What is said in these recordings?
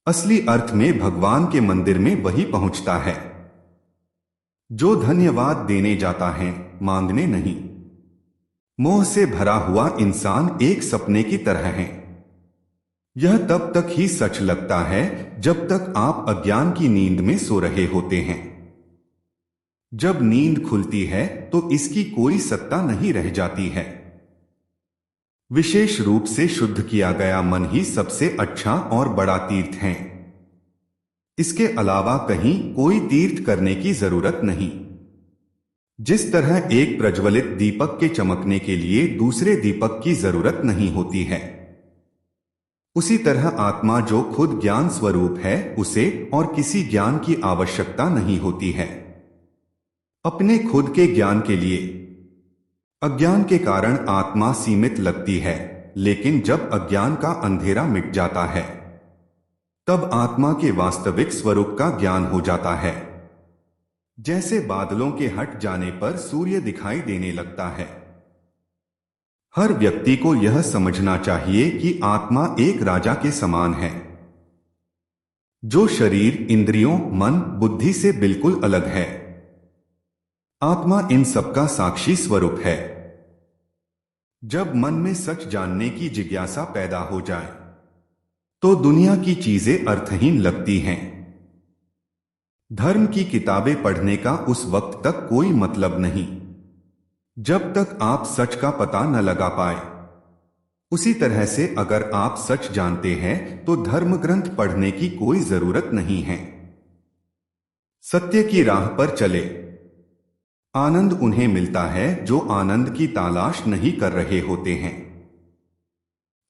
असली अर्थ में भगवान के मंदिर में वही पहुंचता है जो धन्यवाद देने जाता है, मांगने नहीं। मोह से भरा हुआ इंसान एक सपने की तरह है। यह तब तक ही सच लगता है जब तक आप अज्ञान की नींद में सो रहे होते हैं। जब नींद खुलती है तो इसकी कोई सत्ता नहीं रह जाती है। विशेष रूप से शुद्ध किया गया मन ही सबसे अच्छा और बड़ा तीर्थ है। इसके अलावा कहीं कोई तीर्थ करने की जरूरत नहीं। जिस तरह एक प्रज्वलित दीपक के चमकने के लिए दूसरे दीपक की जरूरत नहीं होती है, उसी तरह आत्मा जो खुद ज्ञान स्वरूप है उसे और किसी ज्ञान की आवश्यकता नहीं होती है। अपने खुद के ज्ञान के लिए अज्ञान के कारण आत्मा सीमित लगती है, लेकिन जब अज्ञान का अंधेरा मिट जाता है तब आत्मा के वास्तविक स्वरूप का ज्ञान हो जाता है। जैसे बादलों के हट जाने पर सूर्य दिखाई देने लगता है। हर व्यक्ति को यह समझना चाहिए कि आत्मा एक राजा के समान है जो शरीर, इंद्रियों, मन, बुद्धि से बिल्कुल अलग है। आत्मा इन सबका साक्षी स्वरूप है। जब मन में सच जानने की जिज्ञासा पैदा हो जाए तो दुनिया की चीजें अर्थहीन लगती हैं। धर्म की किताबें पढ़ने का उस वक्त तक कोई मतलब नहीं जब तक आप सच का पता न लगा पाए। उसी तरह से अगर आप सच जानते हैं तो धर्म ग्रंथ पढ़ने की कोई जरूरत नहीं है। सत्य की राह पर चले। आनंद उन्हें मिलता है जो आनंद की तलाश नहीं कर रहे होते हैं।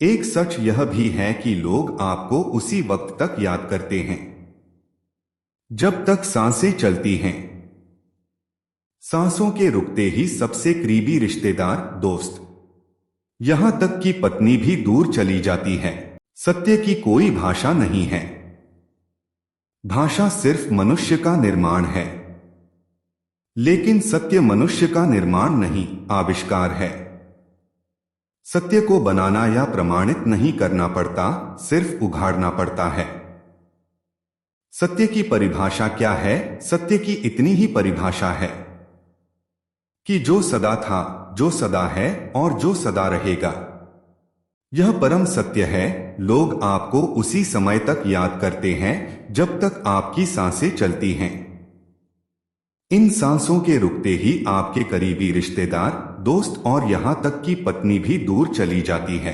एक सच यह भी है कि लोग आपको उसी वक्त तक याद करते हैं जब तक सांसें चलती हैं। सांसों के रुकते ही सबसे करीबी रिश्तेदार, दोस्त, यहां तक कि पत्नी भी दूर चली जाती है। सत्य की कोई भाषा नहीं है। भाषा सिर्फ मनुष्य का निर्माण है, लेकिन सत्य मनुष्य का निर्माण नहीं, आविष्कार है। सत्य को बनाना या प्रमाणित नहीं करना पड़ता, सिर्फ उघाड़ना पड़ता है। सत्य की परिभाषा क्या है? सत्य की इतनी ही परिभाषा है कि जो सदा था, जो सदा है और जो सदा रहेगा, यह परम सत्य है। लोग आपको उसी समय तक याद करते हैं जब तक आपकी सांसें चलती हैं। इन सांसों के रुकते ही आपके करीबी रिश्तेदार, दोस्त और यहां तक कि पत्नी भी दूर चली जाती है।